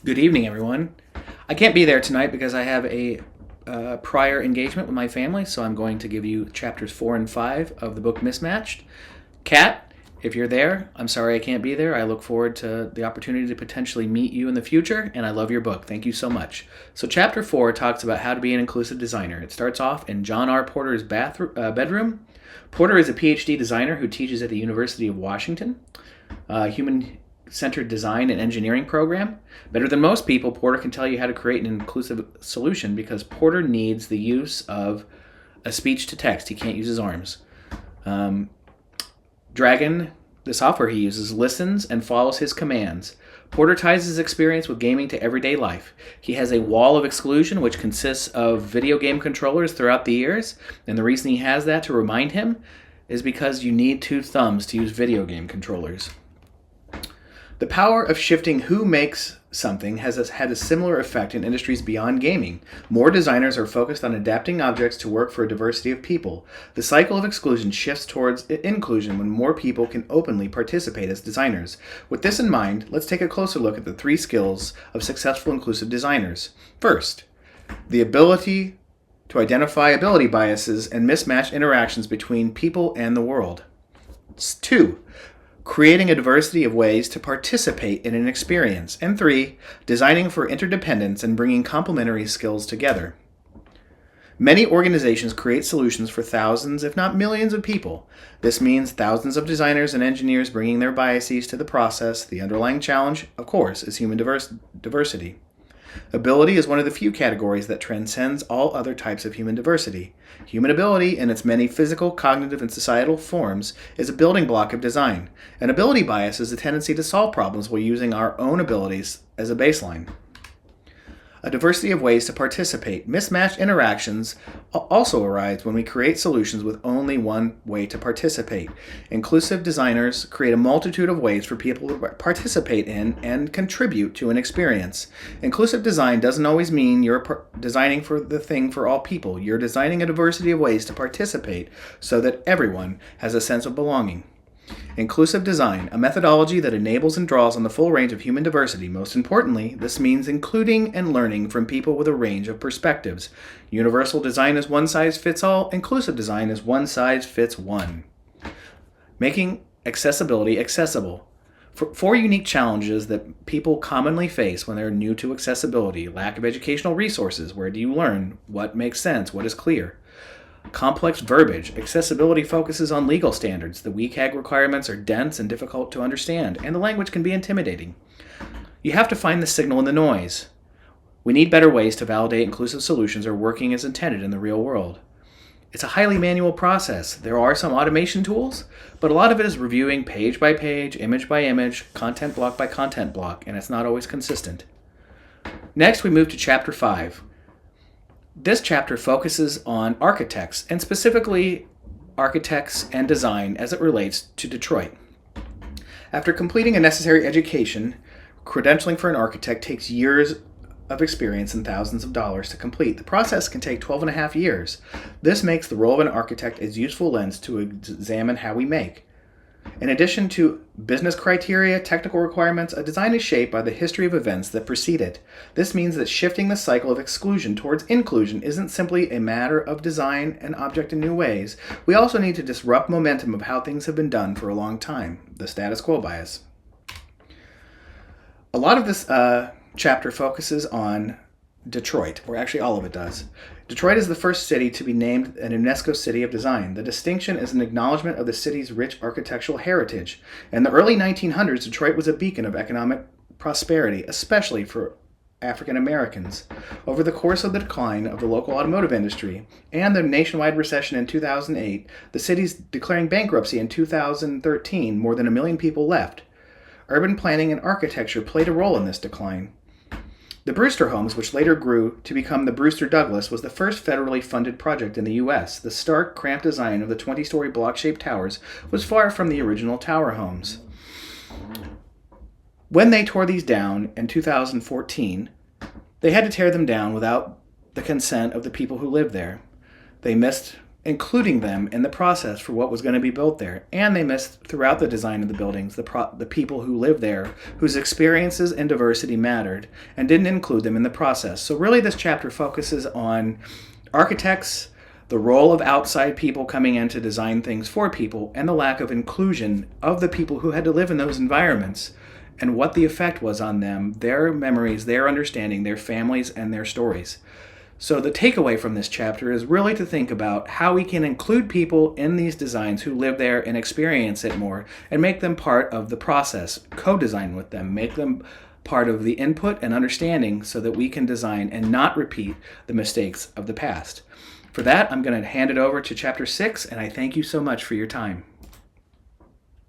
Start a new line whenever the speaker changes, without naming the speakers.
Good evening, everyone. I can't be there tonight because I have a prior engagement with my family, so I'm going to give you chapters 4 and 5 of the book Mismatched. Kat, if you're there, I'm sorry I can't be there. I look forward to the opportunity to potentially meet you in the future, and I love your book. Thank you so much. So, chapter 4 talks about how to be an inclusive designer. It starts off in John R. Porter's bedroom. Porter is a PhD designer who teaches at the University of Washington. Human centered design and engineering program. Better than most people, Porter can tell you how to create an inclusive solution because Porter needs the use of a speech to text. He can't use his arms. Dragon, the software he uses, listens and follows his commands. Porter ties his experience with gaming to everyday life. He has a wall of exclusion, which consists of video game controllers throughout the years, and the reason he has that to remind him is because you need two thumbs to use video game controllers. The power of shifting who makes something has had a similar effect in industries beyond gaming. More designers are focused on adapting objects to work for a diversity of people. The cycle of exclusion shifts towards inclusion when more people can openly participate as designers. With this in mind, let's take a closer look at the 3 skills of successful inclusive designers. First, the ability to identify ability biases and mismatched interactions between people and the world. 2, creating a diversity of ways to participate in an experience. And 3, designing for interdependence and bringing complementary skills together. Many organizations create solutions for thousands, if not millions, of people. This means thousands of designers and engineers bringing their biases to the process. The underlying challenge, of course, is human diversity. Ability is one of the few categories that transcends all other types of human diversity. Human ability, in its many physical, cognitive, and societal forms, is a building block of design. An ability bias is a tendency to solve problems while using our own abilities as a baseline. A diversity of ways to participate. Mismatched interactions also arise when we create solutions with only one way to participate. Inclusive designers create a multitude of ways for people to participate in and contribute to an experience. Inclusive design doesn't always mean you're designing for the thing for all people. You're designing a diversity of ways to participate so that everyone has a sense of belonging. Inclusive design, a methodology that enables and draws on the full range of human diversity. Most importantly, this means including and learning from people with a range of perspectives. Universal design is one size fits all. Inclusive design is one size fits one. Making accessibility accessible. 4 unique challenges that people commonly face when they're new to accessibility. Lack of educational resources. Where do you learn? What makes sense? What is clear? Complex verbiage. Accessibility focuses on legal standards. The WCAG requirements are dense and difficult to understand, and the language can be intimidating. You have to find the signal in the noise. We need better ways to validate inclusive solutions are working as intended in the real world. It's a highly manual process. There are some automation tools, but a lot of it is reviewing page by page, image by image, content block by content block, and it's not always consistent. Next, we move to Chapter 5. This chapter focuses on architects, and specifically architects and design as it relates to Detroit. After completing a necessary education, credentialing for an architect takes years of experience and thousands of dollars to complete. The process can take 12 and a half years. This makes the role of an architect a useful lens to examine how we make. In addition to business criteria, technical requirements, a design is shaped by the history of events that precede it. This means that shifting the cycle of exclusion towards inclusion isn't simply a matter of design an object in new ways. We also need to disrupt momentum of how things have been done for a long time, the status quo bias. A lot of this chapter focuses on Detroit, or actually all of it does. Detroit is the first city to be named an UNESCO City of Design. The distinction is an acknowledgement of the city's rich architectural heritage. In the early 1900s, Detroit was a beacon of economic prosperity, especially for African Americans. Over the course of the decline of the local automotive industry and the nationwide recession in 2008, the city's declaring bankruptcy in 2013, more than 1 million people left. Urban planning and architecture played a role in this decline. The Brewster Homes, which later grew to become the Brewster Douglas, was the first federally funded project in the U.S. The stark, cramped design of the 20-story block-shaped towers was far from the original tower homes. When they tore these down in 2014, they had to tear them down without the consent of the people who lived there. They missed including them in the process for what was going to be built there. And they missed throughout the design of the buildings the people who lived there, whose experiences and diversity mattered, and didn't include them in the process. So really this chapter focuses on architects, the role of outside people coming in to design things for people, and the lack of inclusion of the people who had to live in those environments, and what the effect was on them, their memories, their understanding, their families, and their stories. So the takeaway from this chapter is really to think about how we can include people in these designs who live there and experience it more, and make them part of the process, co-design with them, make them part of the input and understanding so that we can design and not repeat the mistakes of the past. For that, I'm going to hand it over to chapter 6, and I thank you so much for your time.